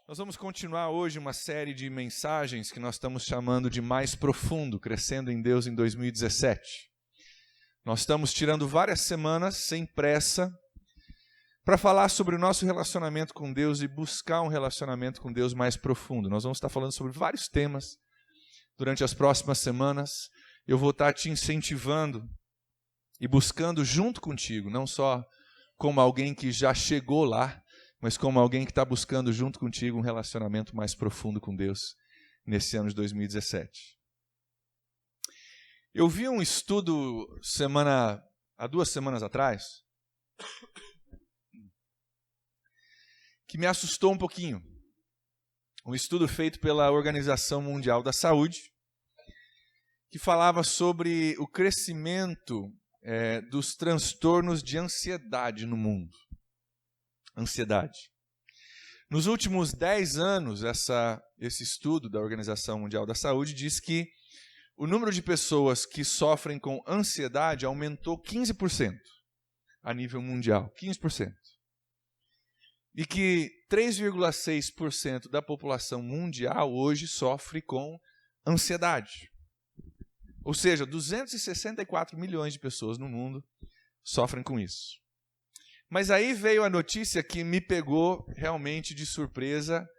Nós vamos continuar hoje uma série de mensagens que nós estamos chamando de Mais Profundo, Crescendo em Deus em 2017. Nós estamos tirando várias semanas, sem pressa, para falar sobre o nosso relacionamento com Deus e buscar um relacionamento com Deus mais profundo. Nós vamos estar falando sobre vários temas durante as próximas semanas. Eu vou estar te incentivando e buscando junto contigo, não só como alguém que já chegou lá, mas como alguém que está buscando junto contigo um relacionamento mais profundo com Deus nesse ano de 2017. Eu vi um estudo há 2 semanas atrás que me assustou um pouquinho. Um estudo feito pela Organização Mundial da Saúde que falava sobre o crescimento dos transtornos de ansiedade no mundo. Ansiedade. Nos últimos 10 anos, esse estudo da Organização Mundial da Saúde diz que o número de pessoas que sofrem com ansiedade aumentou 15% a nível mundial. 15%. E que 3,6% da população mundial hoje sofre com ansiedade. Ou seja, 264 milhões de pessoas no mundo sofrem com isso. Mas aí veio a notícia que me pegou realmente de surpresa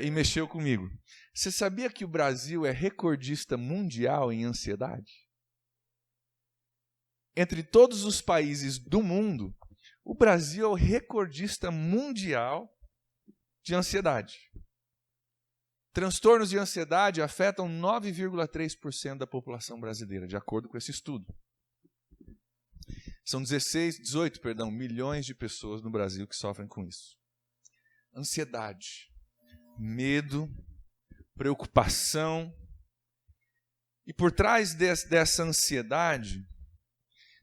e mexeu comigo. Você sabia que o Brasil é recordista mundial em ansiedade? Entre todos os países do mundo, o Brasil é o recordista mundial de ansiedade. Transtornos de ansiedade afetam 9,3% da população brasileira, de acordo com esse estudo. São 18 milhões de pessoas no Brasil que sofrem com isso. Ansiedade, medo, preocupação. E por trás dessa ansiedade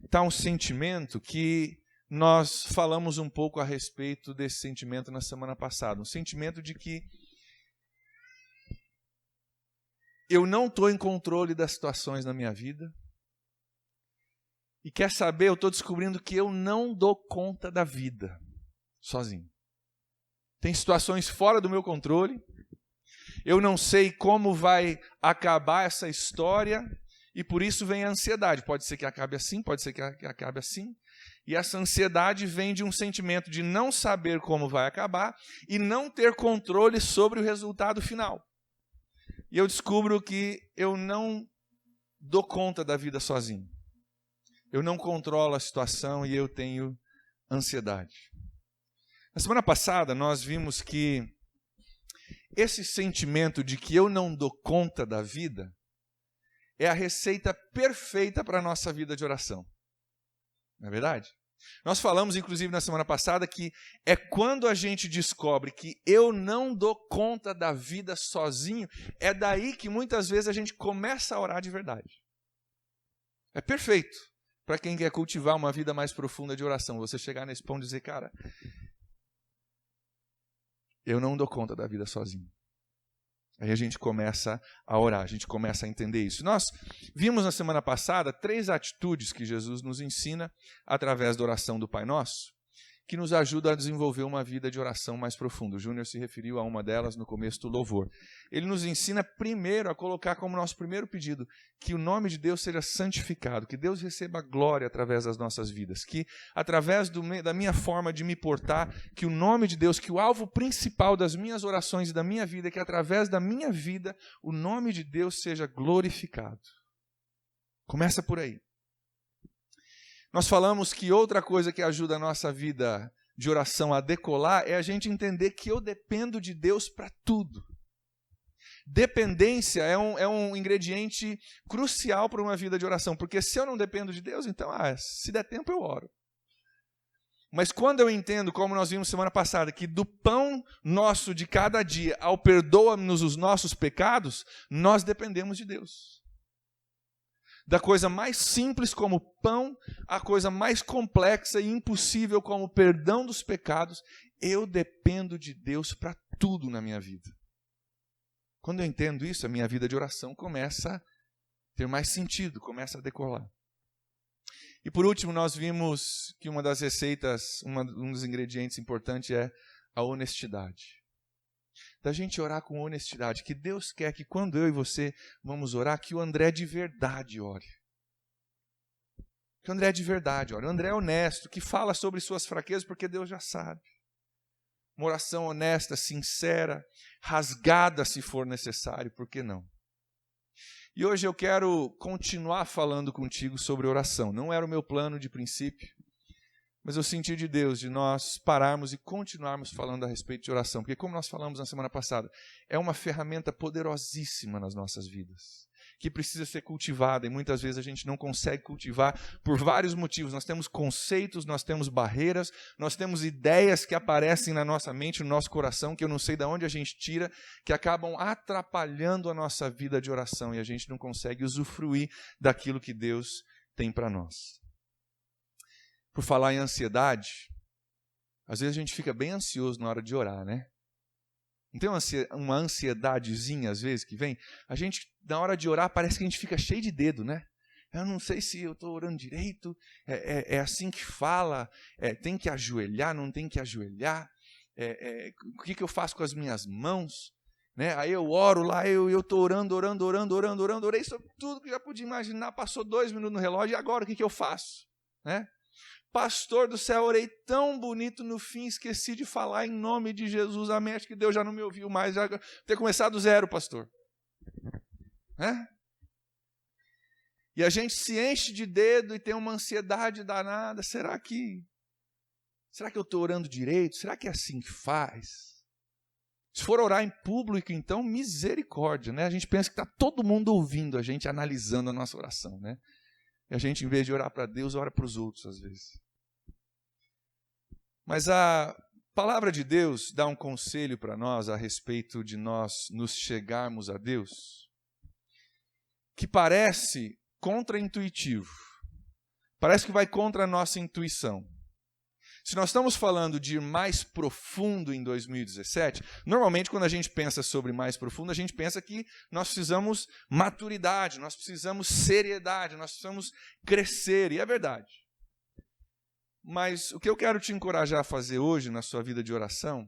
está um sentimento que nós falamos um pouco a respeito desse sentimento na semana passada. Um sentimento de que eu não estou em controle das situações na minha vida. E quer saber, eu estou descobrindo que eu não dou conta da vida sozinho. Tem situações fora do meu controle. Eu não sei como vai acabar essa história e por isso vem a ansiedade. Pode ser que acabe assim, pode ser que acabe assim. E essa ansiedade vem de um sentimento de não saber como vai acabar e não ter controle sobre o resultado final. E eu descubro que eu não dou conta da vida sozinho. Eu não controlo a situação e eu tenho ansiedade. Na semana passada, nós vimos que esse sentimento de que eu não dou conta da vida é a receita perfeita para a nossa vida de oração. Não é verdade? Nós falamos, inclusive, na semana passada, que é quando a gente descobre que eu não dou conta da vida sozinho, é daí que muitas vezes a gente começa a orar de verdade. É perfeito para quem quer cultivar uma vida mais profunda de oração. Você chegar nesse ponto e dizer, cara, eu não dou conta da vida sozinho. Aí a gente começa a orar, a gente começa a entender isso. Nós vimos na semana passada 3 atitudes que Jesus nos ensina através da oração do Pai Nosso, que nos ajuda a desenvolver uma vida de oração mais profunda. O Júnior se referiu a uma delas no começo do louvor. Ele nos ensina primeiro a colocar como nosso primeiro pedido que o nome de Deus seja santificado, que Deus receba glória através das nossas vidas, que através da minha forma de me portar, que o nome de Deus, que o alvo principal das minhas orações e da minha vida, que através da minha vida o nome de Deus seja glorificado. Começa por aí. Nós falamos que outra coisa que ajuda a nossa vida de oração a decolar é a gente entender que eu dependo de Deus para tudo. Dependência é um ingrediente crucial para uma vida de oração, porque se eu não dependo de Deus, então, se der tempo eu oro. Mas quando eu entendo, como nós vimos semana passada, que do pão nosso de cada dia ao perdoa-nos os nossos pecados, nós dependemos de Deus. Da coisa mais simples como pão, à coisa mais complexa e impossível como o perdão dos pecados, eu dependo de Deus para tudo na minha vida. Quando eu entendo isso, a minha vida de oração começa a ter mais sentido, começa a decolar. E por último, nós vimos que uma das receitas, um dos ingredientes importantes é a honestidade. da gente orar com honestidade, que Deus quer que quando eu e você vamos orar, que o André de verdade ore. Que o André de verdade ore. O André é honesto, que fala sobre suas fraquezas, porque Deus já sabe. Uma oração honesta, sincera, rasgada se for necessário, por que não? E hoje eu quero continuar falando contigo sobre oração. Não era o meu plano de princípio, mas eu senti de Deus de nós pararmos e continuarmos falando a respeito de oração. Porque como nós falamos na semana passada, é uma ferramenta poderosíssima nas nossas vidas, que precisa ser cultivada e muitas vezes a gente não consegue cultivar por vários motivos. Nós temos conceitos, nós temos barreiras, nós temos ideias que aparecem na nossa mente, no nosso coração, que eu não sei de onde a gente tira, que acabam atrapalhando a nossa vida de oração e a gente não consegue usufruir daquilo que Deus tem para nós. Por falar em ansiedade, às vezes a gente fica bem ansioso na hora de orar, né? Não tem uma ansiedadezinha às vezes que vem? A gente, na hora de orar, parece que a gente fica cheio de dedo, né? Eu não sei se eu estou orando direito, é assim que fala, tem que ajoelhar, não tem que ajoelhar, o que eu faço com as minhas mãos? Né? Aí eu oro lá, eu estou orando, orei sobre tudo que já podia imaginar, passou 2 minutos no relógio, e agora o que eu faço? Né? Pastor do céu, orei tão bonito, no fim esqueci de falar em nome de Jesus, amém, acho que Deus já não me ouviu mais, já ter começado do zero, pastor. E a gente se enche de dedo e tem uma ansiedade danada, será que eu estou orando direito? Será que é assim que faz? Se for orar em público, então, misericórdia, né? A gente pensa que está todo mundo ouvindo a gente, analisando a nossa oração, né? E a gente, em vez de orar para Deus, ora para os outros, às vezes. Mas a palavra de Deus dá um conselho para nós a respeito de nós nos chegarmos a Deus, que parece contraintuitivo. Parece que vai contra a nossa intuição. Se nós estamos falando de ir mais profundo em 2017, normalmente quando a gente pensa sobre mais profundo, a gente pensa que nós precisamos maturidade, nós precisamos seriedade, nós precisamos crescer, e é verdade. Mas o que eu quero te encorajar a fazer hoje na sua vida de oração,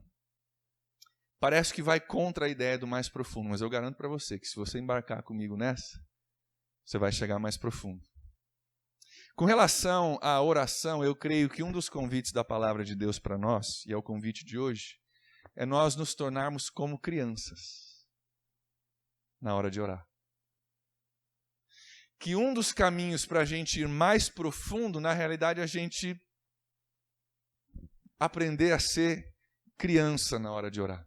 parece que vai contra a ideia do mais profundo, mas eu garanto para você que se você embarcar comigo nessa, você vai chegar mais profundo. Com relação à oração, eu creio que um dos convites da palavra de Deus para nós, e é o convite de hoje, é nós nos tornarmos como crianças na hora de orar. Que um dos caminhos para a gente ir mais profundo, na realidade, é a gente aprender a ser criança na hora de orar.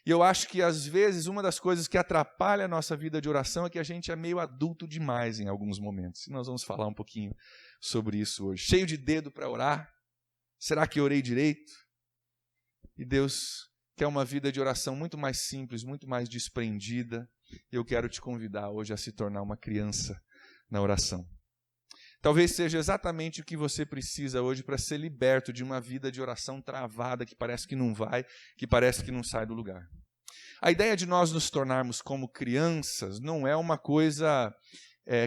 E eu acho que, às vezes, uma das coisas que atrapalha a nossa vida de oração é que a gente é meio adulto demais em alguns momentos. E nós vamos falar um pouquinho sobre isso hoje. Cheio de dedo para orar. Será que orei direito? E Deus quer uma vida de oração muito mais simples, muito mais desprendida. E eu quero te convidar hoje a se tornar uma criança na oração. Talvez seja exatamente o que você precisa hoje para ser liberto de uma vida de oração travada, que parece que não vai, que parece que não sai do lugar. A ideia de nós nos tornarmos como crianças não é uma coisa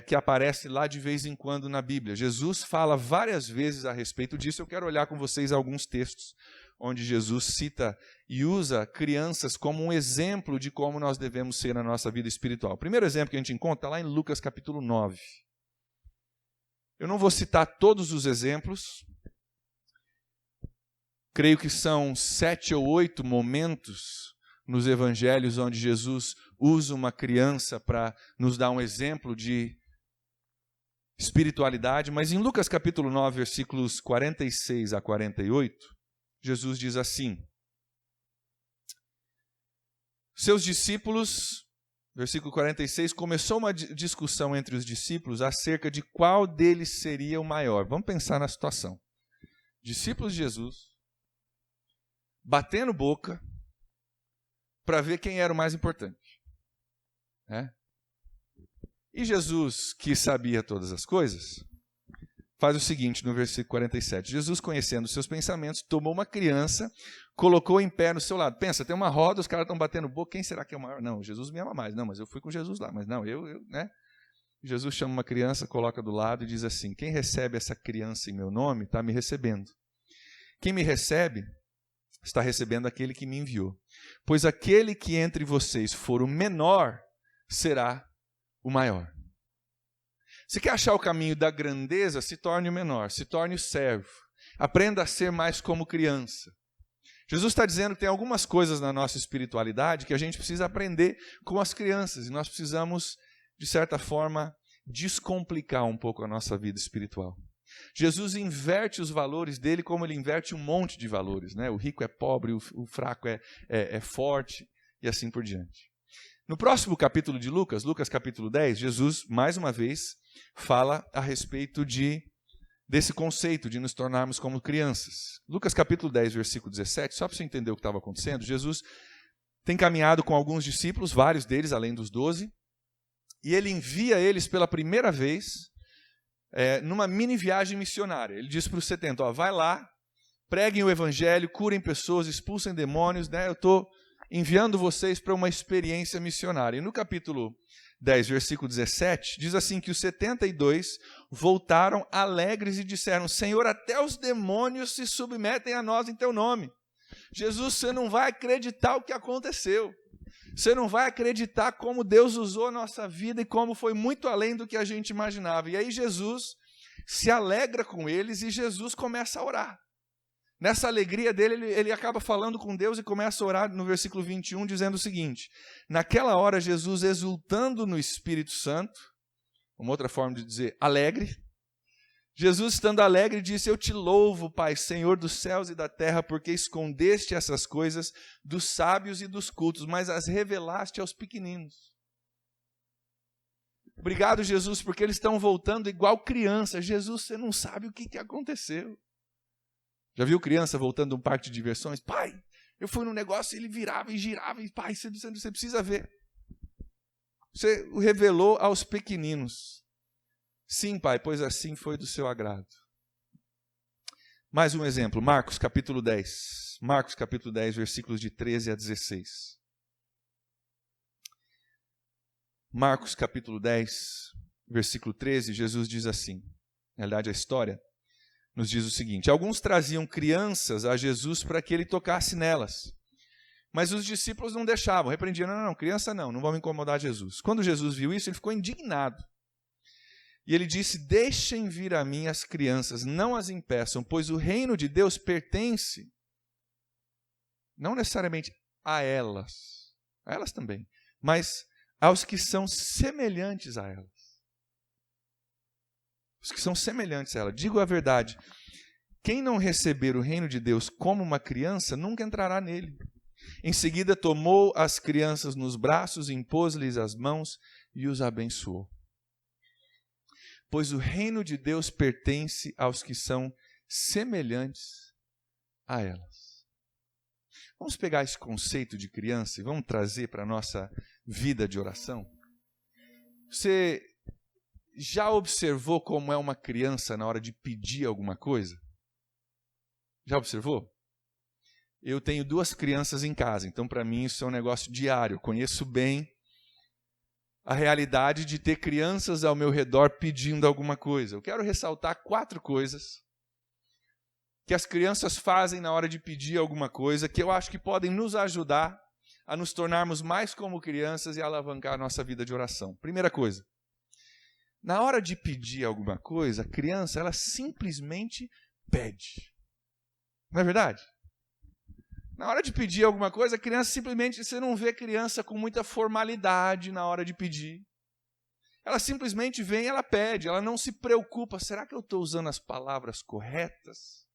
que aparece lá de vez em quando na Bíblia. Jesus fala várias vezes a respeito disso. Eu quero olhar com vocês alguns textos onde Jesus cita e usa crianças como um exemplo de como nós devemos ser na nossa vida espiritual. O primeiro exemplo que a gente encontra lá em Lucas capítulo 9. Eu não vou citar todos os exemplos, creio que são 7 ou 8 momentos nos evangelhos onde Jesus usa uma criança para nos dar um exemplo de espiritualidade, mas em Lucas capítulo 9, versículos 46 a 48, Jesus diz assim: seus discípulos... Versículo 46, começou uma discussão entre os discípulos acerca de qual deles seria o maior. Vamos pensar na situação. Discípulos de Jesus, batendo boca, para ver quem era o mais importante. E Jesus, que sabia todas as coisas, faz o seguinte no versículo 47. Jesus, conhecendo seus pensamentos, tomou uma criança, colocou em pé no seu lado. Pensa, tem uma roda, os caras estão batendo boca, quem será que é o maior? Não, Jesus me ama mais. Não, mas eu fui com Jesus lá. Mas não, né? Jesus chama uma criança, coloca do lado e diz assim: quem recebe essa criança em meu nome, está me recebendo. Quem me recebe, está recebendo aquele que me enviou. Pois aquele que entre vocês for o menor, será o maior. Se quer achar o caminho da grandeza, se torne o menor, se torne o servo. Aprenda a ser mais como criança. Jesus está dizendo que tem algumas coisas na nossa espiritualidade que a gente precisa aprender com as crianças. E nós precisamos, de certa forma, descomplicar um pouco a nossa vida espiritual. Jesus inverte os valores dele como ele inverte um monte de valores, né? O rico é pobre, o fraco é forte e assim por diante. No próximo capítulo de Lucas, Lucas capítulo 10, Jesus, mais uma vez, fala a respeito desse conceito de nos tornarmos como crianças. Lucas capítulo 10, versículo 17, só para você entender o que estava acontecendo, Jesus tem caminhado com alguns discípulos, vários deles, além dos 12, e ele envia eles pela primeira vez numa mini viagem missionária. Ele diz para os 70, vai lá, preguem o evangelho, curem pessoas, expulsem demônios, né? Eu estou enviando vocês para uma experiência missionária. E no capítulo 10, versículo 17, diz assim que os 72 voltaram alegres e disseram, Senhor, até os demônios se submetem a nós em teu nome. Jesus, você não vai acreditar o que aconteceu. Você não vai acreditar como Deus usou a nossa vida e como foi muito além do que a gente imaginava. E aí Jesus se alegra com eles e Jesus começa a orar. Nessa alegria dele, ele acaba falando com Deus e começa a orar no versículo 21, dizendo o seguinte, naquela hora Jesus exultando no Espírito Santo, uma outra forma de dizer alegre, Jesus estando alegre disse, eu te louvo, Pai, Senhor dos céus e da terra, porque escondeste essas coisas dos sábios e dos cultos, mas as revelaste aos pequeninos. Obrigado, Jesus, porque eles estão voltando igual criança. Jesus, você não sabe o que aconteceu. Já viu criança voltando de um parque de diversões? Pai, eu fui num negócio e ele virava e girava. E pai, você precisa ver. Você o revelou aos pequeninos. Sim, pai, pois assim foi do seu agrado. Mais um exemplo, Marcos capítulo 10. Marcos capítulo 10, versículos de 13 a 16. Marcos capítulo 10, versículo 13, Jesus diz assim. Na realidade, a história nos diz o seguinte, alguns traziam crianças a Jesus para que ele tocasse nelas. Mas os discípulos não deixavam, repreendiam, não, criança não vamos incomodar Jesus. Quando Jesus viu isso, ele ficou indignado. E ele disse, deixem vir a mim as crianças, não as impeçam, pois o reino de Deus pertence, não necessariamente a elas também, mas aos que são semelhantes a elas. Os que são semelhantes a ela. Digo a verdade, quem não receber o reino de Deus como uma criança, nunca entrará nele. Em seguida tomou as crianças nos braços, impôs-lhes as mãos e os abençoou. Pois o reino de Deus pertence aos que são semelhantes a elas. Vamos pegar esse conceito de criança e vamos trazer para a nossa vida de oração? Você já observou como é uma criança na hora de pedir alguma coisa? Já observou? Eu tenho 2 crianças em casa, então para mim isso é um negócio diário. Eu conheço bem a realidade de ter crianças ao meu redor pedindo alguma coisa. Eu quero ressaltar 4 coisas que as crianças fazem na hora de pedir alguma coisa, que eu acho que podem nos ajudar a nos tornarmos mais como crianças e alavancar a nossa vida de oração. Primeira coisa, na hora de pedir alguma coisa, a criança ela simplesmente pede. Não é verdade? Na hora de pedir alguma coisa, a criança simplesmente, você não vê criança com muita formalidade na hora de pedir. Ela simplesmente vem e ela pede, ela não se preocupa, será que eu estou usando as palavras corretas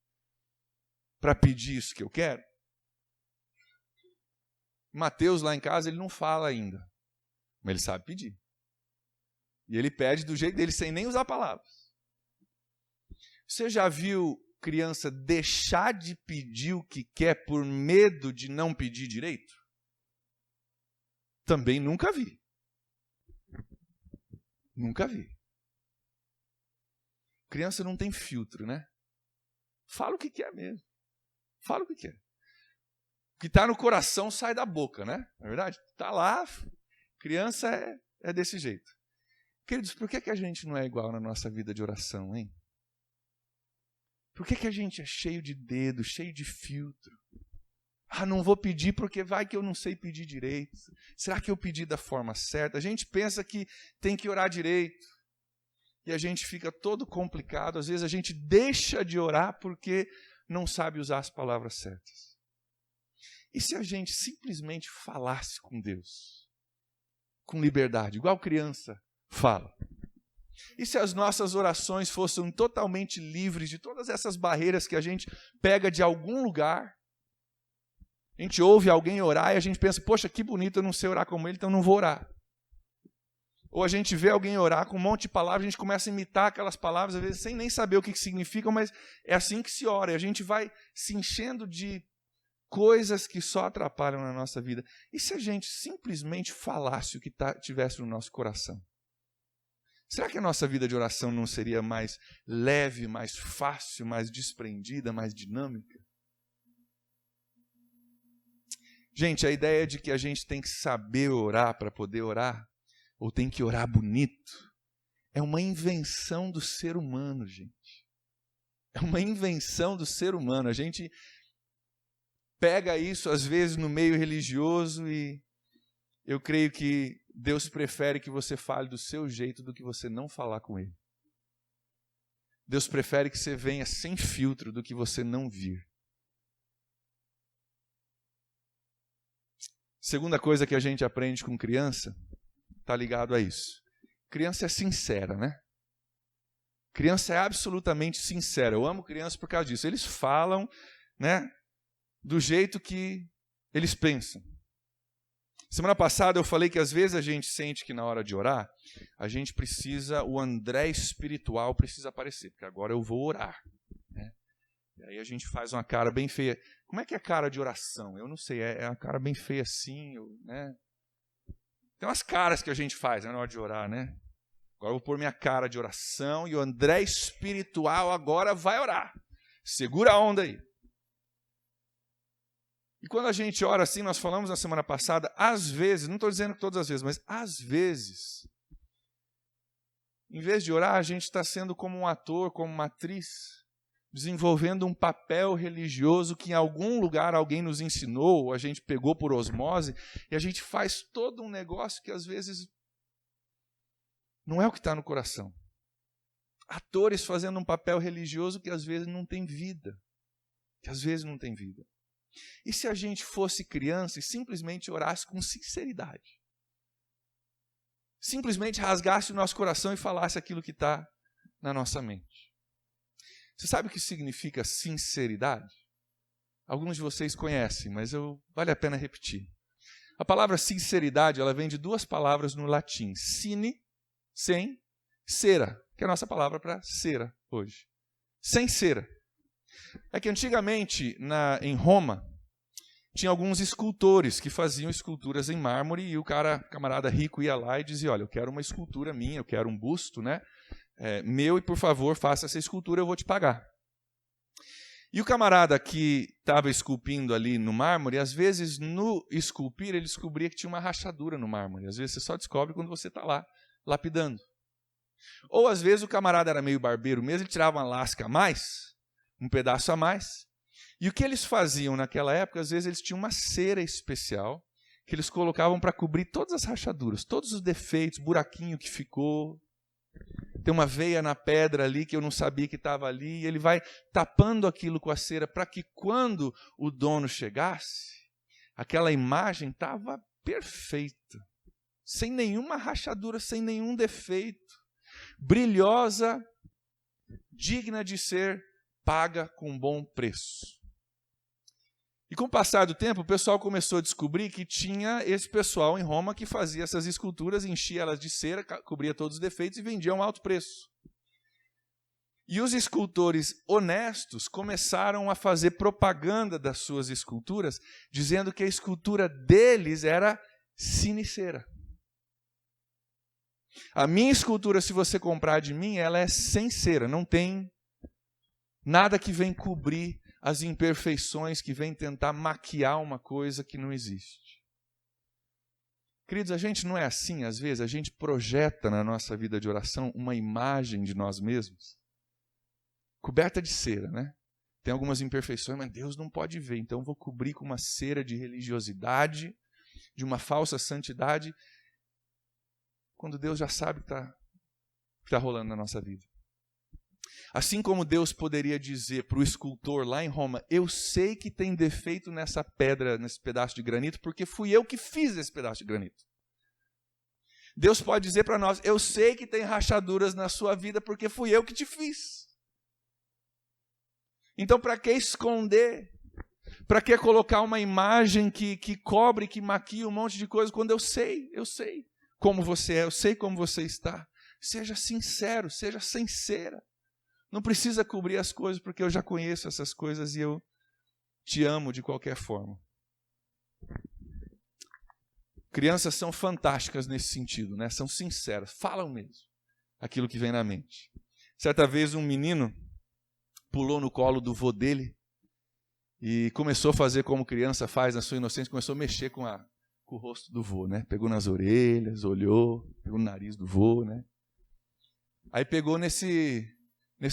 para pedir isso que eu quero? Mateus lá em casa, ele não fala ainda, mas ele sabe pedir. E ele pede do jeito dele, sem nem usar palavras. Você já viu criança deixar de pedir o que quer por medo de não pedir direito? Também nunca vi. Nunca vi. Criança não tem filtro, né? Fala o que quer mesmo. Fala o que quer. O que está no coração sai da boca, né? Não é verdade? Está lá, criança é desse jeito. Queridos, por que a gente não é igual na nossa vida de oração, hein? Por que a gente é cheio de dedo, cheio de filtro? Não vou pedir porque vai que eu não sei pedir direito. Será que eu pedi da forma certa? A gente pensa que tem que orar direito. E a gente fica todo complicado. Às vezes a gente deixa de orar porque não sabe usar as palavras certas. E se a gente simplesmente falasse com Deus? Com liberdade, igual criança fala. E se as nossas orações fossem totalmente livres de todas essas barreiras que a gente pega de algum lugar? A gente ouve alguém orar e a gente pensa, poxa, que bonito, eu não sei orar como ele, então não vou orar. Ou a gente vê alguém orar com um monte de palavras, a gente começa a imitar aquelas palavras, às vezes sem nem saber o que significam, mas é assim que se ora. E a gente vai se enchendo de coisas que só atrapalham na nossa vida. E se a gente simplesmente falasse o que tivesse no nosso coração? Será que a nossa vida de oração não seria mais leve, mais fácil, mais desprendida, mais dinâmica? Gente, a ideia de que a gente tem que saber orar para poder orar, ou tem que orar bonito, é uma invenção do ser humano, gente. É uma invenção do ser humano. A gente pega isso, às vezes, no meio religioso e eu creio que Deus prefere que você fale do seu jeito do que você não falar com Ele. Deus prefere que você venha sem filtro do que você não vir. Segunda coisa que a gente aprende com criança, está ligado a isso. Criança é sincera, né? Criança é absolutamente sincera. Eu amo criança por causa disso. Eles falam, né, do jeito que eles pensam. Semana passada eu falei que às vezes a gente sente que na hora de orar, a gente precisa, o André espiritual precisa aparecer, porque agora eu vou orar. Né? E aí a gente faz uma cara bem feia. Como é que é a cara de oração? Eu não sei, é uma cara bem feia assim, né? Tem umas caras que a gente faz, né, na hora de orar, né? Agora eu vou pôr minha cara de oração e o André espiritual agora vai orar. Segura a onda aí. E quando a gente ora assim, nós falamos na semana passada, às vezes, não estou dizendo que todas as vezes, mas às vezes, em vez de orar, a gente está sendo como um ator, como uma atriz, desenvolvendo um papel religioso que em algum lugar alguém nos ensinou, ou a gente pegou por osmose, e a gente faz todo um negócio que às vezes não é o que está no coração. Atores fazendo um papel religioso que às vezes não tem vida. E se a gente fosse criança e simplesmente orasse com sinceridade? Simplesmente rasgasse o nosso coração e falasse aquilo que está na nossa mente. Você sabe o que significa sinceridade? Alguns de vocês conhecem, mas vale a pena repetir. A palavra sinceridade, ela vem de duas palavras no latim. Sine, sem, cera, que é a nossa palavra para cera hoje. Sem cera. É que antigamente, em Roma, tinha alguns escultores que faziam esculturas em mármore e o camarada rico ia lá e dizia, olha, eu quero uma escultura minha, eu quero um busto, né? Meu, e por favor, faça essa escultura, eu vou te pagar. E o camarada que estava esculpindo ali no mármore, às vezes no esculpir ele descobria que tinha uma rachadura no mármore. Às vezes você só descobre quando você está lá lapidando. Ou às vezes o camarada era meio barbeiro mesmo, ele tirava uma lasca a mais, um pedaço a mais. E o que eles faziam naquela época, às vezes eles tinham uma cera especial que eles colocavam para cobrir todas as rachaduras, todos os defeitos, buraquinho que ficou. Tem uma veia na pedra ali que eu não sabia que estava ali, e ele vai tapando aquilo com a cera para que quando o dono chegasse, aquela imagem estava perfeita, sem nenhuma rachadura, sem nenhum defeito, brilhosa, digna de ser paga com bom preço. E com o passar do tempo, o pessoal começou a descobrir que tinha esse pessoal em Roma que fazia essas esculturas, enchia elas de cera, cobria todos os defeitos e vendia a um alto preço. E os escultores honestos começaram a fazer propaganda das suas esculturas, dizendo que a escultura deles era sinicera. A minha escultura, se você comprar de mim, ela é sem cera, não tem nada que vem cobrir as imperfeições, que vem tentar maquiar uma coisa que não existe. Queridos, a gente não é assim, às vezes, a gente projeta na nossa vida de oração uma imagem de nós mesmos, coberta de cera, né? tem algumas imperfeições, mas Deus não pode ver, então eu vou cobrir com uma cera de religiosidade, de uma falsa santidade, quando Deus já sabe o que está rolando na nossa vida. Assim como Deus poderia dizer para o escultor lá em Roma, eu sei que tem defeito nessa pedra, nesse pedaço de granito, porque fui eu que fiz esse pedaço de granito. Deus pode dizer para nós, eu sei que tem rachaduras na sua vida, porque fui eu que te fiz. Então, para que esconder? Para que colocar uma imagem que cobre, que maquia um monte de coisa, quando eu sei como você é, eu sei como você está. Seja sincero, seja sincera. Não precisa cobrir as coisas, porque eu já conheço essas coisas e eu te amo de qualquer forma. Crianças são fantásticas nesse sentido, né? São sinceras, falam mesmo aquilo que vem na mente. Certa vez um menino pulou no colo do vô dele e começou a fazer como criança faz na sua inocência, começou a mexer com o rosto do vô, né? Pegou nas orelhas, olhou, pegou no nariz do vô, né? Aí pegou nesse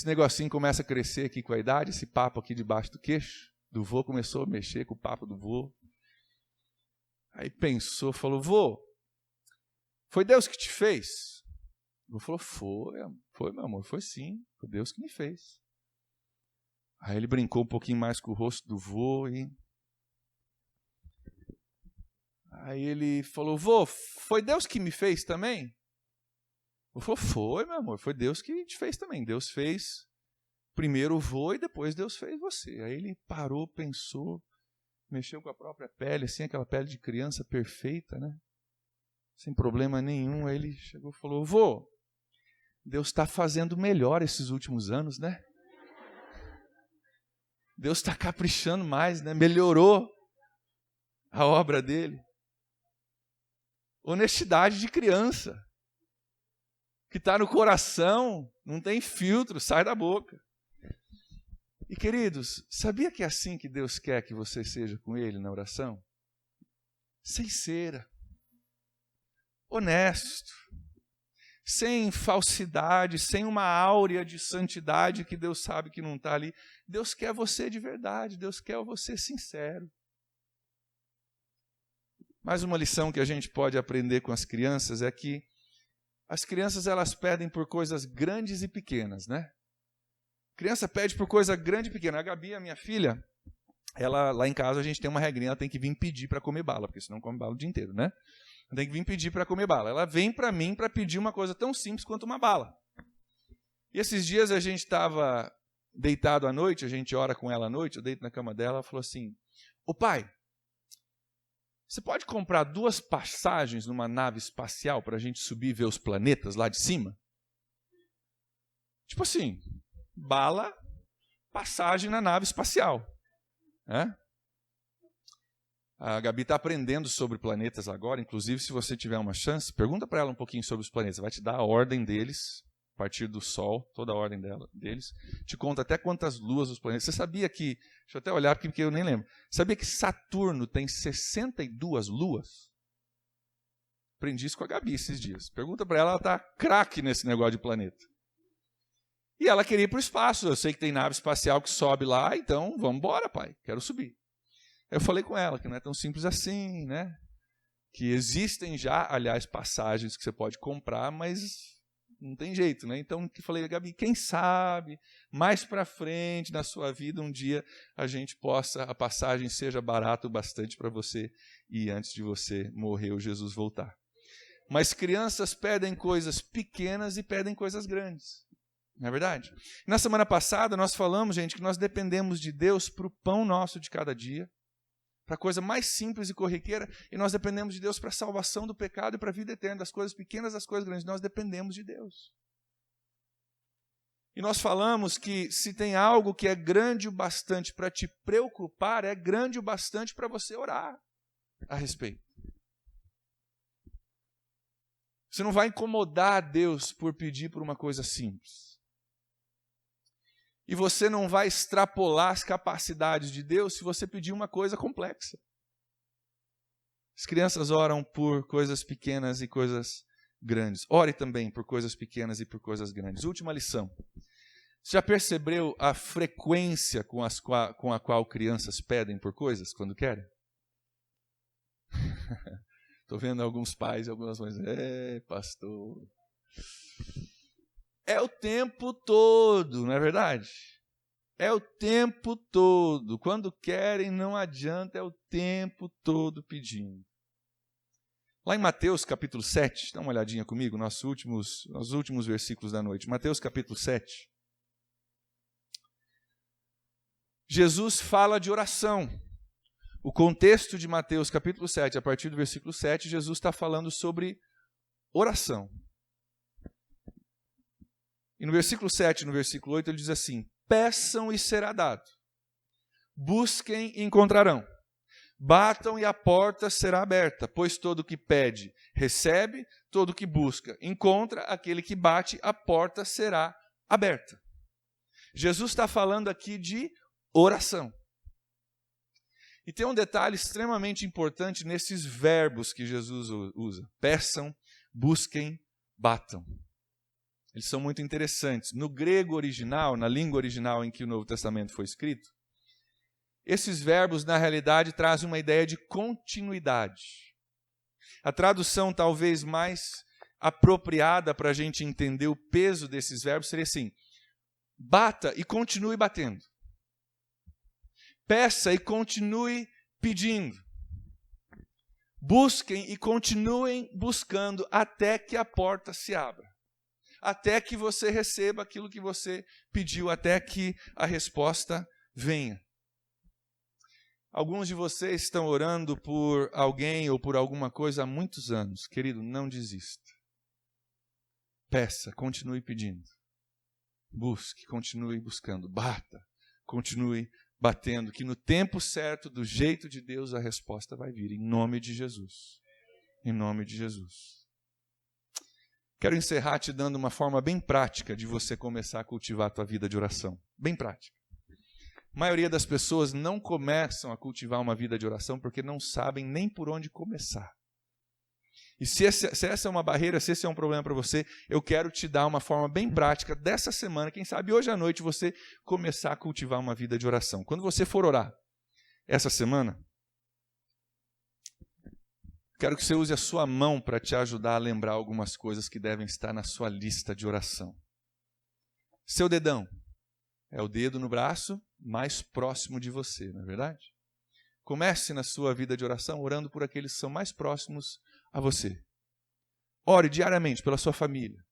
negocinho, começa a crescer aqui com a idade, esse papo aqui debaixo do queixo do vô, começou a mexer com o papo do vô. Aí pensou, falou, vô, foi Deus que te fez? O vô falou, foi meu amor, foi sim, foi Deus que me fez. Aí ele brincou um pouquinho mais com o rosto do vô e... Aí ele falou, vô, foi Deus que me fez também? O vô falou, foi meu amor, foi Deus que te fez também. Deus fez primeiro o vô e depois Deus fez você. Aí ele parou, pensou, mexeu com a própria pele, assim, aquela pele de criança perfeita, né? Sem problema nenhum. Aí ele chegou e falou, vô, Deus está fazendo melhor esses últimos anos, né? Deus está caprichando mais, né? Melhorou a obra dele. Honestidade de criança. Que está no coração, não tem filtro, sai da boca. E queridos, sabia que é assim que Deus quer que você seja com Ele na oração? Sincera, honesto, sem falsidade, sem uma áurea de santidade que Deus sabe que não está ali. Deus quer você de verdade, Deus quer você sincero. Mais uma lição que a gente pode aprender com as crianças é que as crianças, elas pedem por coisas grandes e pequenas, né? A criança pede por coisa grande e pequena. A Gabi, a minha filha, ela, lá em casa a gente tem uma regrinha, ela tem que vir pedir para comer bala, porque senão come bala o dia inteiro, né? Ela tem que vir pedir para comer bala. Ela vem para mim para pedir uma coisa tão simples quanto uma bala. E esses dias a gente estava deitado à noite, a gente ora com ela à noite, eu deito na cama dela, ela falou assim, ô pai, você pode comprar 2 passagens numa nave espacial para a gente subir e ver os planetas lá de cima? Tipo assim, bala, passagem na nave espacial. Né? A Gabi está aprendendo sobre planetas agora, inclusive se você tiver uma chance, pergunta para ela um pouquinho sobre os planetas, vai te dar a ordem deles, a partir do Sol, toda a ordem deles, te conta até quantas luas os planetas. Você sabia que, deixa eu até olhar porque eu nem lembro, sabia que Saturno tem 62 luas? Aprendi isso com a Gabi esses dias. Pergunta para ela está craque nesse negócio de planeta. E ela queria ir para o espaço, eu sei que tem nave espacial que sobe lá, então vamos embora, pai, quero subir. Eu falei com ela que não é tão simples assim, né? Que existem já, aliás, passagens que você pode comprar, mas não tem jeito, né? Então, eu falei, Gabi, quem sabe, mais para frente na sua vida, um dia a passagem seja barata o bastante para você ir antes de você morrer ou Jesus voltar. Mas crianças pedem coisas pequenas e pedem coisas grandes. Não é verdade? Na semana passada, nós falamos, gente, que nós dependemos de Deus para o pão nosso de cada dia, para a coisa mais simples e corriqueira, e nós dependemos de Deus para a salvação do pecado e para a vida eterna, das coisas pequenas às coisas grandes. Nós dependemos de Deus. E nós falamos que se tem algo que é grande o bastante para te preocupar, é grande o bastante para você orar a respeito. Você não vai incomodar a Deus por pedir por uma coisa simples. E você não vai extrapolar as capacidades de Deus se você pedir uma coisa complexa. As crianças oram por coisas pequenas e coisas grandes. Ore também por coisas pequenas e por coisas grandes. Última lição. Você já percebeu a frequência com a qual crianças pedem por coisas quando querem? Estou vendo alguns pais e algumas mães. Pastor. É o tempo todo, não é verdade? É o tempo todo. Quando querem, não adianta, é o tempo todo pedindo. Lá em Mateus capítulo 7, dá uma olhadinha comigo, nos últimos versículos da noite. Mateus capítulo 7. Jesus fala de oração. O contexto de Mateus capítulo 7, a partir do versículo 7, Jesus está falando sobre oração. E no versículo 7 e no versículo 8 ele diz assim: peçam e será dado, busquem e encontrarão, batam e a porta será aberta, pois todo o que pede, recebe, todo o que busca, encontra, aquele que bate, a porta será aberta. Jesus está falando aqui de oração. E tem um detalhe extremamente importante nesses verbos que Jesus usa. Peçam, busquem, batam. Eles são muito interessantes. No grego original, na língua original em que o Novo Testamento foi escrito, esses verbos, na realidade, trazem uma ideia de continuidade. A tradução talvez mais apropriada para a gente entender o peso desses verbos seria assim: bata e continue batendo. Peça e continue pedindo. Busquem e continuem buscando até que a porta se abra. Até que você receba aquilo que você pediu, até que a resposta venha. Alguns de vocês estão orando por alguém ou por alguma coisa há muitos anos. Querido, não desista. Peça, continue pedindo. Busque, continue buscando. Bata, continue batendo, que no tempo certo, do jeito de Deus, a resposta vai vir, em nome de Jesus. Em nome de Jesus. Quero encerrar te dando uma forma bem prática de você começar a cultivar a tua vida de oração. Bem prática. A maioria das pessoas não começam a cultivar uma vida de oração porque não sabem nem por onde começar. E se essa é uma barreira, se esse é um problema para você, eu quero te dar uma forma bem prática dessa semana, quem sabe hoje à noite você começar a cultivar uma vida de oração. Quando você for orar essa semana, quero que você use a sua mão para te ajudar a lembrar algumas coisas que devem estar na sua lista de oração. Seu dedão é o dedo no braço mais próximo de você, não é verdade? Comece na sua vida de oração orando por aqueles que são mais próximos a você. Ore diariamente pela sua família.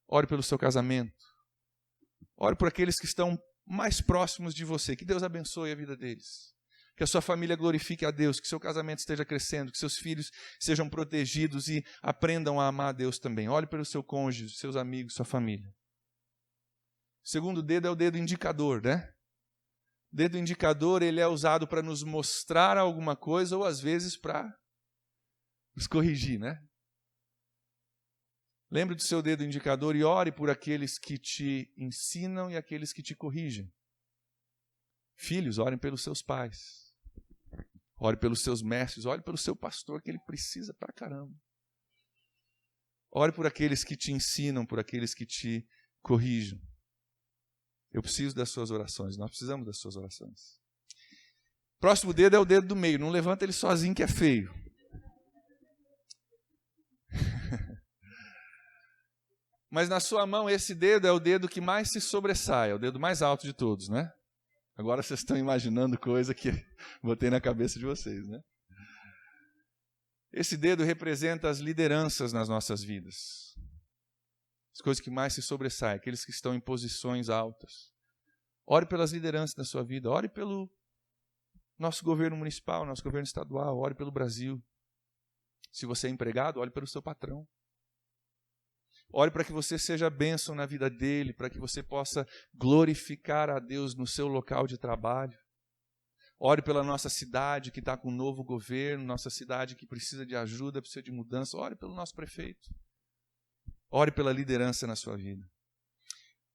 Ore pelo seu casamento. Ore por aqueles que estão mais próximos de você. Que Deus abençoe a vida deles. Que a sua família glorifique a Deus. Que seu casamento esteja crescendo. Que seus filhos sejam protegidos e aprendam a amar a Deus também. Ore pelo seu cônjuge, seus amigos, sua família. O segundo dedo é o dedo indicador, né? O dedo indicador, ele é usado para nos mostrar alguma coisa ou às vezes para nos corrigir, né? Lembre do seu dedo indicador e ore por aqueles que te ensinam e aqueles que te corrigem. Filhos, orem pelos seus pais. Ore pelos seus mestres, ore pelo seu pastor, que ele precisa pra caramba. Ore por aqueles que te ensinam, por aqueles que te corrigem. Eu preciso das suas orações, nós precisamos das suas orações. Próximo dedo é o dedo do meio, não levanta ele sozinho que é feio. Mas na sua mão, esse dedo é o dedo que mais se sobressai, é o dedo mais alto de todos, né? Agora vocês estão imaginando coisa que botei na cabeça de vocês, né? Esse dedo representa as lideranças nas nossas vidas. As coisas que mais se sobressaem, aqueles que estão em posições altas. Ore pelas lideranças da sua vida, ore pelo nosso governo municipal, nosso governo estadual, ore pelo Brasil. Se você é empregado, ore pelo seu patrão. Ore para que você seja bênção na vida dele, para que você possa glorificar a Deus no seu local de trabalho. Ore pela nossa cidade que está com um novo governo, nossa cidade que precisa de ajuda, precisa de mudança. Ore pelo nosso prefeito. Ore pela liderança na sua vida.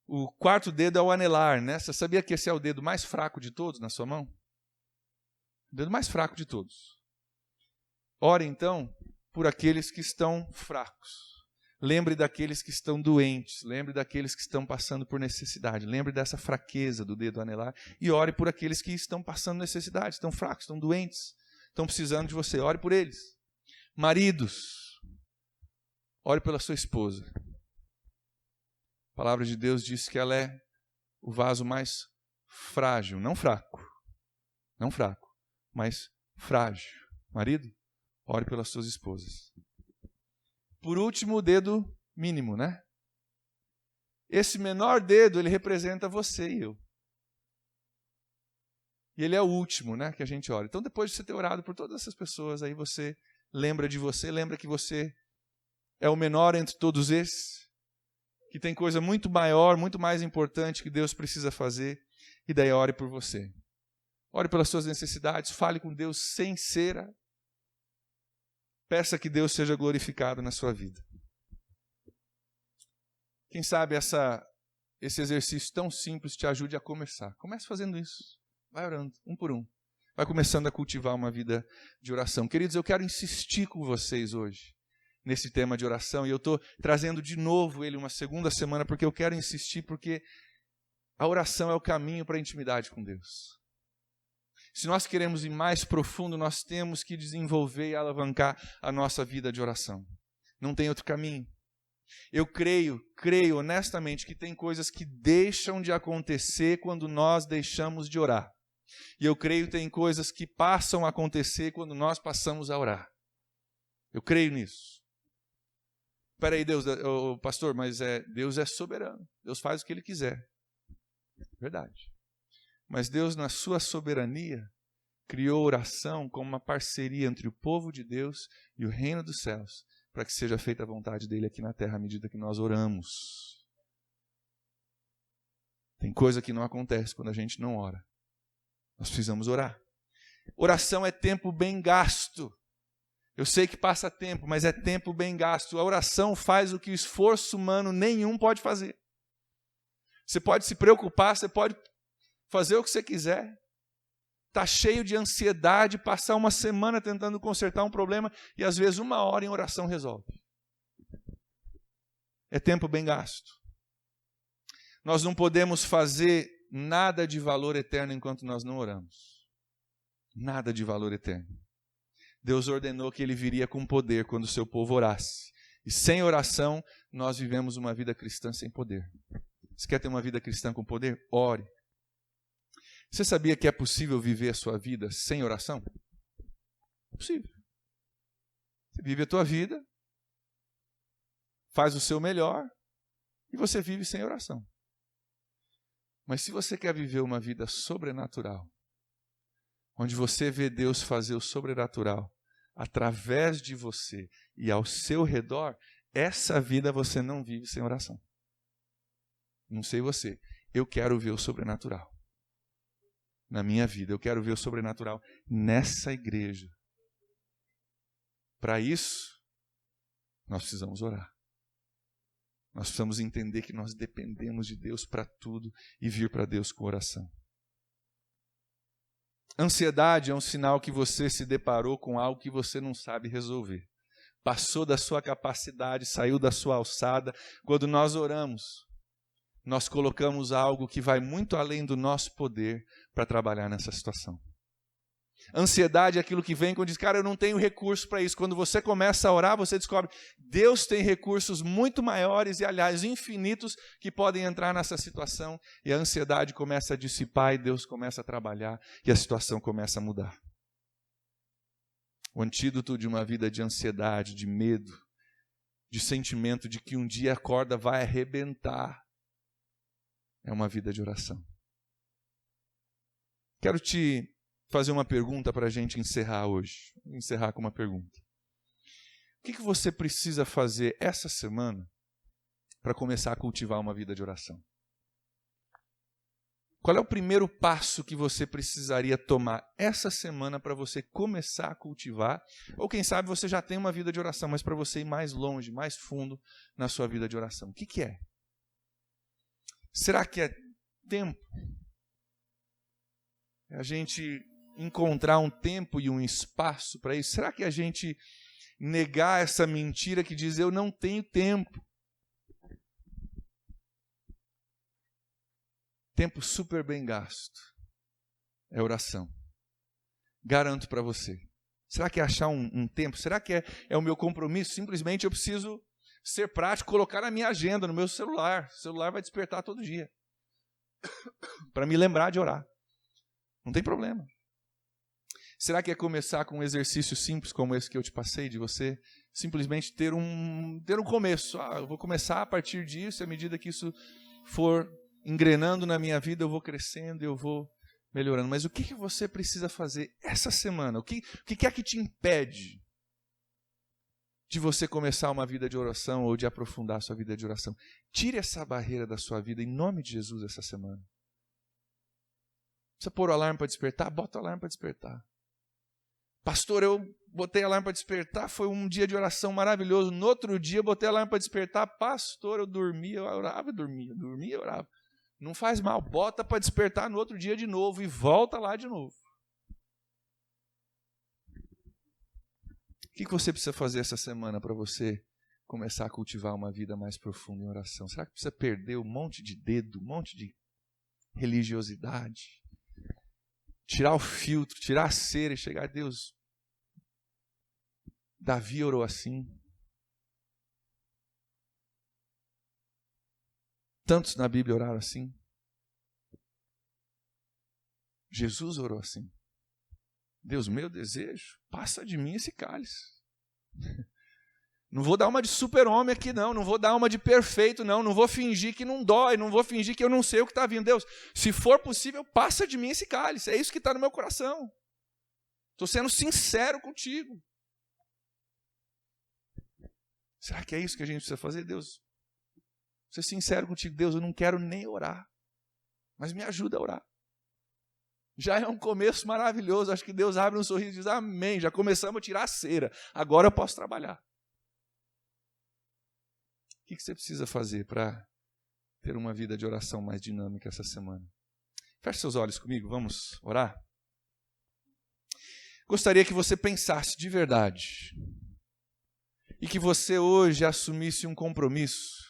O quarto dedo é o anelar, né? Você sabia que esse é o dedo mais fraco de todos na sua mão? O dedo mais fraco de todos. Ore então por aqueles que estão fracos. Lembre daqueles que estão doentes, lembre daqueles que estão passando por necessidade, lembre dessa fraqueza do dedo anelar e ore por aqueles que estão passando necessidade, estão fracos, estão doentes, estão precisando de você, ore por eles. Maridos, ore pela sua esposa. A palavra de Deus diz que ela é o vaso mais frágil, não fraco, mas frágil. Marido, ore pelas suas esposas. Por último, o dedo mínimo, né? Esse menor dedo, ele representa você e eu. E ele é o último, né, que a gente ora. Então, depois de você ter orado por todas essas pessoas, aí você lembra de você, lembra que você é o menor entre todos esses, que tem coisa muito maior, muito mais importante que Deus precisa fazer, e daí ore por você. Ore pelas suas necessidades, fale com Deus sem cera. Peça que Deus seja glorificado na sua vida. Quem sabe esse exercício tão simples te ajude a começar. Comece fazendo isso. Vai orando, um por um. Vai começando a cultivar uma vida de oração. Queridos, eu quero insistir com vocês hoje nesse tema de oração. E eu estou trazendo de novo ele uma segunda semana, porque eu quero insistir, porque a oração é o caminho para a intimidade com Deus. Se nós queremos ir mais profundo, nós temos que desenvolver e alavancar a nossa vida de oração. Não tem outro caminho. Eu creio honestamente que tem coisas que deixam de acontecer quando nós deixamos de orar. E eu creio que tem coisas que passam a acontecer quando nós passamos a orar. Eu creio nisso. Espera aí, Deus, pastor, mas Deus é soberano. Deus faz o que Ele quiser. Verdade. Mas Deus, na sua soberania, criou a oração como uma parceria entre o povo de Deus e o reino dos céus, para que seja feita a vontade dele aqui na terra à medida que nós oramos. Tem coisa que não acontece quando a gente não ora. Nós precisamos orar. Oração é tempo bem gasto. Eu sei que passa tempo, mas é tempo bem gasto. A oração faz o que o esforço humano nenhum pode fazer. Você pode se preocupar, você pode fazer o que você quiser. Está cheio de ansiedade, passar uma semana tentando consertar um problema e às vezes 1 hora em oração resolve. É tempo bem gasto. Nós não podemos fazer nada de valor eterno enquanto nós não oramos. Nada de valor eterno. Deus ordenou que Ele viria com poder quando o seu povo orasse. E sem oração, nós vivemos uma vida cristã sem poder. Você quer ter uma vida cristã com poder? Ore. Você sabia que é possível viver a sua vida sem oração? É possível. Você vive a tua vida, faz o seu melhor e você vive sem oração. Mas se você quer viver uma vida sobrenatural, onde você vê Deus fazer o sobrenatural através de você e ao seu redor, essa vida você não vive sem oração. Não sei você, eu quero ver o sobrenatural na minha vida, eu quero ver o sobrenatural nessa igreja. Para isso, nós precisamos orar. Nós precisamos entender que nós dependemos de Deus para tudo e vir para Deus com oração. Ansiedade é um sinal que você se deparou com algo que você não sabe resolver. Passou da sua capacidade, saiu da sua alçada. Quando nós oramos, nós colocamos algo que vai muito além do nosso poder para trabalhar nessa situação. Ansiedade é aquilo que vem quando diz, cara, eu não tenho recurso para isso. Quando você começa a orar, você descobre, Deus tem recursos muito maiores e, aliás, infinitos, que podem entrar nessa situação. E a ansiedade começa a dissipar e Deus começa a trabalhar e a situação começa a mudar. O antídoto de uma vida de ansiedade, de medo, de sentimento de que um dia a corda vai arrebentar, é uma vida de oração. Quero te fazer uma pergunta para a gente encerrar hoje. Vou encerrar com uma pergunta. O que você precisa fazer essa semana para começar a cultivar uma vida de oração? Qual é o primeiro passo que você precisaria tomar essa semana para você começar a cultivar? Ou quem sabe você já tem uma vida de oração, mas para você ir mais longe, mais fundo na sua vida de oração. O que é? Será que é tempo? É a gente encontrar um tempo e um espaço para isso? Será que a gente negar essa mentira que diz eu não tenho tempo. Tempo super bem gasto é oração. Garanto para você. Será que é achar um tempo? Será que é o meu compromisso? Simplesmente eu preciso ser prático, colocar na minha agenda, no meu celular. O celular vai despertar todo dia. Para me lembrar de orar. Não tem problema. Será que é começar com um exercício simples como esse que eu te passei, de você simplesmente ter um começo? Eu vou começar a partir disso, e à medida que isso for engrenando na minha vida, eu vou crescendo, eu vou melhorando. Mas o que você precisa fazer essa semana? O que é que te impede de você começar uma vida de oração ou de aprofundar a sua vida de oração? Tire essa barreira da sua vida em nome de Jesus essa semana. Precisa pôr o alarme para despertar? Bota o alarme para despertar. Pastor, eu botei alarme para despertar, foi um dia de oração maravilhoso. No outro dia eu botei alarme para despertar. Pastor, eu dormia, eu orava, dormia, eu orava. Não faz mal, bota para despertar no outro dia de novo e volta lá de novo. O que você precisa fazer essa semana para você começar a cultivar uma vida mais profunda em oração? Será que precisa perder um monte de dedo, um monte de religiosidade? Tirar o filtro, tirar a cera e chegar a Deus. Davi orou assim. Tantos na Bíblia oraram assim. Jesus orou assim. Deus, meu desejo, passa de mim esse cálice. Não vou dar uma de super-homem aqui, não vou dar uma de perfeito, não vou fingir que não dói, não vou fingir que eu não sei o que está vindo. Deus, se for possível, passa de mim esse cálice. É isso que está no meu coração. Estou sendo sincero contigo. Será que é isso que a gente precisa fazer, Deus? Ser sincero contigo, Deus, eu não quero nem orar, mas me ajuda a orar. Já é um começo maravilhoso, acho que Deus abre um sorriso e diz, amém, já começamos a tirar a cera, agora eu posso trabalhar. O que você precisa fazer para ter uma vida de oração mais dinâmica essa semana? Feche seus olhos comigo, vamos orar? Gostaria que você pensasse de verdade e que você hoje assumisse um compromisso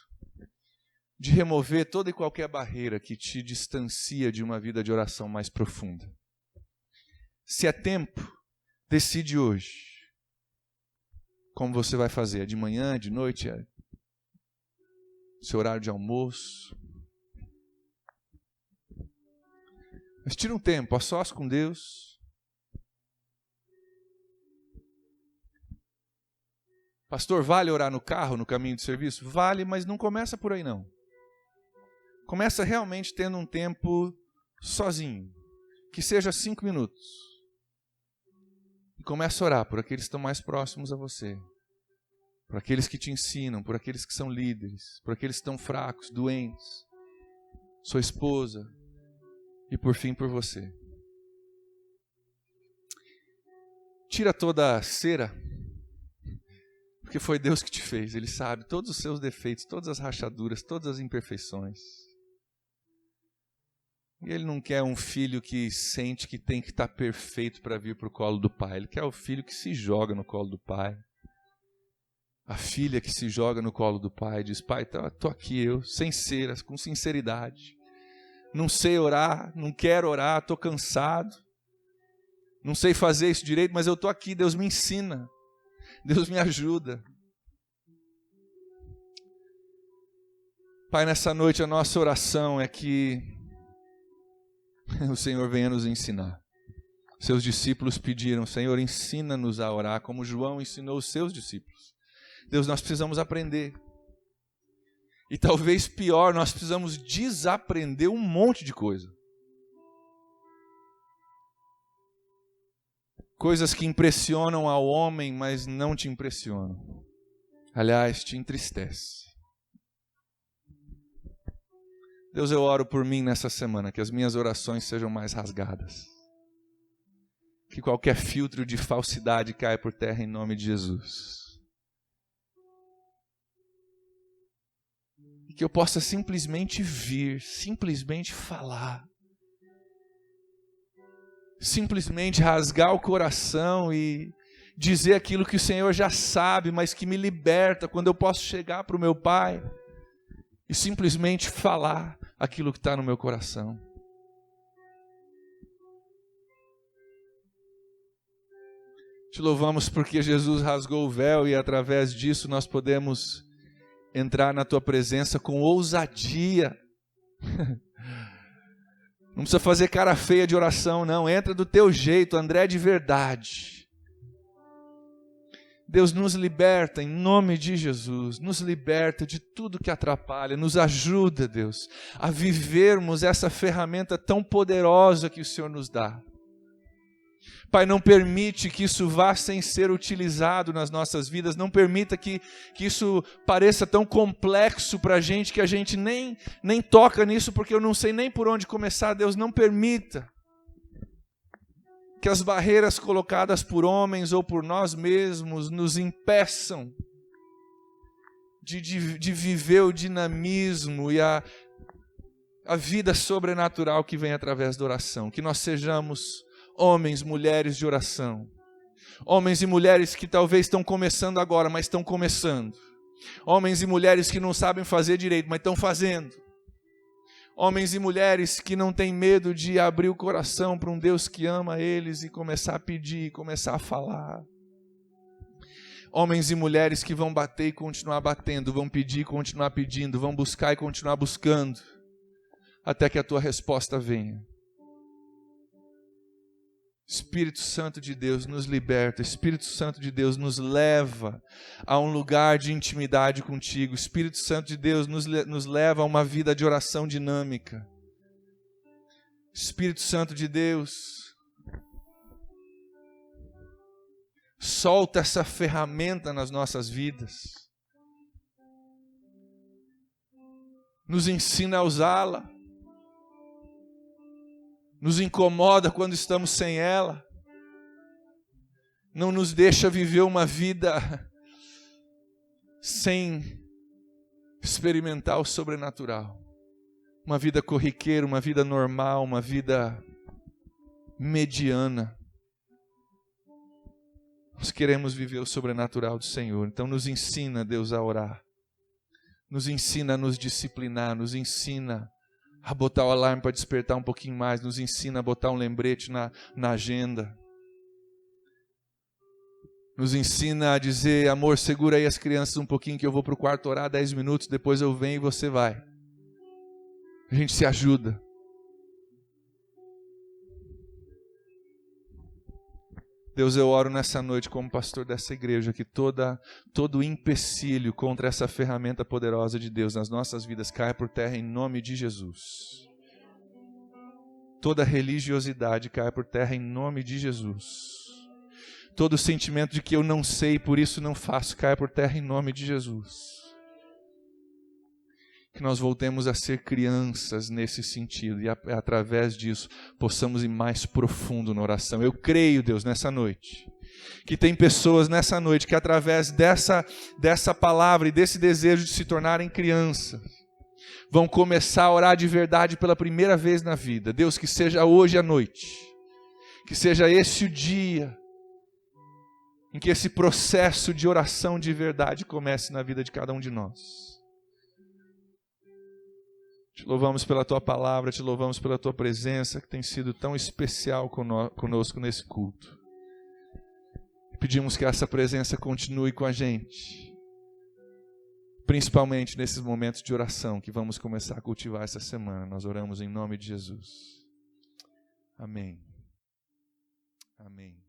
de remover toda e qualquer barreira que te distancia de uma vida de oração mais profunda. Se é tempo, decide hoje como você vai fazer. É de manhã, de noite, é seu horário de almoço. Mas tira um tempo, a sós com Deus. Pastor, vale orar no carro, no caminho de serviço? Vale, mas não começa por aí não. Começa realmente tendo um tempo sozinho, que seja 5 minutos. E começa a orar por aqueles que estão mais próximos a você, por aqueles que te ensinam, por aqueles que são líderes, por aqueles que estão fracos, doentes, sua esposa e por fim por você. Tira toda a cera, porque foi Deus que te fez, Ele sabe todos os seus defeitos, todas as rachaduras, todas as imperfeições. E Ele não quer um filho que sente que tem que estar perfeito para vir para o colo do pai. Ele quer o filho que se joga no colo do pai. A filha que se joga no colo do pai e diz, pai, estou aqui eu, sem cera, com sinceridade. Não sei orar, não quero orar, estou cansado. Não sei fazer isso direito, mas eu estou aqui, Deus me ensina. Deus me ajuda. Pai, nessa noite a nossa oração é que o Senhor venha nos ensinar. Seus discípulos pediram, Senhor, ensina-nos a orar, como João ensinou os seus discípulos. Deus, nós precisamos aprender. E talvez pior, nós precisamos desaprender um monte de coisa. Coisas que impressionam ao homem, mas não te impressionam. Aliás, te entristece. Deus, eu oro por mim nessa semana, que as minhas orações sejam mais rasgadas. Que qualquer filtro de falsidade caia por terra em nome de Jesus. E que eu possa simplesmente vir, simplesmente falar. Simplesmente rasgar o coração e dizer aquilo que o Senhor já sabe, mas que me liberta, quando eu posso chegar para o meu Pai e simplesmente falar aquilo que está no meu coração. Te louvamos porque Jesus rasgou o véu e através disso nós podemos entrar na Tua presença com ousadia. Não precisa fazer cara feia de oração, não. Entra do teu jeito, André de verdade. Deus, nos liberta em nome de Jesus. Nos liberta de tudo que atrapalha. Nos ajuda, Deus, a vivermos essa ferramenta tão poderosa que o Senhor nos dá. Pai, não permite que isso vá sem ser utilizado nas nossas vidas. Não permita que isso pareça tão complexo para a gente que a gente nem toca nisso porque eu não sei nem por onde começar. Deus, não permita que as barreiras colocadas por homens ou por nós mesmos nos impeçam de viver o dinamismo e a vida sobrenatural que vem através da oração. Que nós sejamos homens, mulheres de oração. Homens e mulheres que talvez estão começando agora, mas estão começando. Homens e mulheres que não sabem fazer direito, mas estão fazendo. Homens e mulheres que não têm medo de abrir o coração para um Deus que ama eles e começar a pedir, começar a falar. Homens e mulheres que vão bater e continuar batendo, vão pedir e continuar pedindo, vão buscar e continuar buscando, até que a tua resposta venha. Espírito Santo de Deus nos liberta, Espírito Santo de Deus nos leva a um lugar de intimidade contigo, Espírito Santo de Deus nos leva a uma vida de oração dinâmica. Espírito Santo de Deus, solta essa ferramenta nas nossas vidas, nos ensina a usá-la. Nos incomoda quando estamos sem ela, não nos deixa viver uma vida sem experimentar o sobrenatural, uma vida corriqueira, uma vida normal, uma vida mediana. Nós queremos viver o sobrenatural do Senhor, então nos ensina, Deus, a orar, nos ensina a nos disciplinar, nos ensina a botar o alarme para despertar um pouquinho mais, nos ensina a botar um lembrete na agenda. Nos ensina a dizer, amor, segura aí as crianças um pouquinho que eu vou para o quarto orar 10 minutos, depois eu venho e você vai. A gente se ajuda. Deus, eu oro nessa noite como pastor dessa igreja, que todo empecilho contra essa ferramenta poderosa de Deus nas nossas vidas caia por terra em nome de Jesus. Toda religiosidade caia por terra em nome de Jesus. Todo sentimento de que eu não sei, por isso não faço, caia por terra em nome de Jesus. Que nós voltemos a ser crianças nesse sentido e através disso possamos ir mais profundo na oração. Eu creio, Deus, nessa noite, que tem pessoas nessa noite que através dessa palavra e desse desejo de se tornarem crianças, vão começar a orar de verdade pela primeira vez na vida. Deus, que seja hoje à noite, que seja esse o dia em que esse processo de oração de verdade comece na vida de cada um de nós. Te louvamos pela Tua palavra, te louvamos pela Tua presença, que tem sido tão especial conosco nesse culto. Pedimos que essa presença continue com a gente, principalmente nesses momentos de oração que vamos começar a cultivar essa semana. Nós oramos em nome de Jesus. Amém. Amém.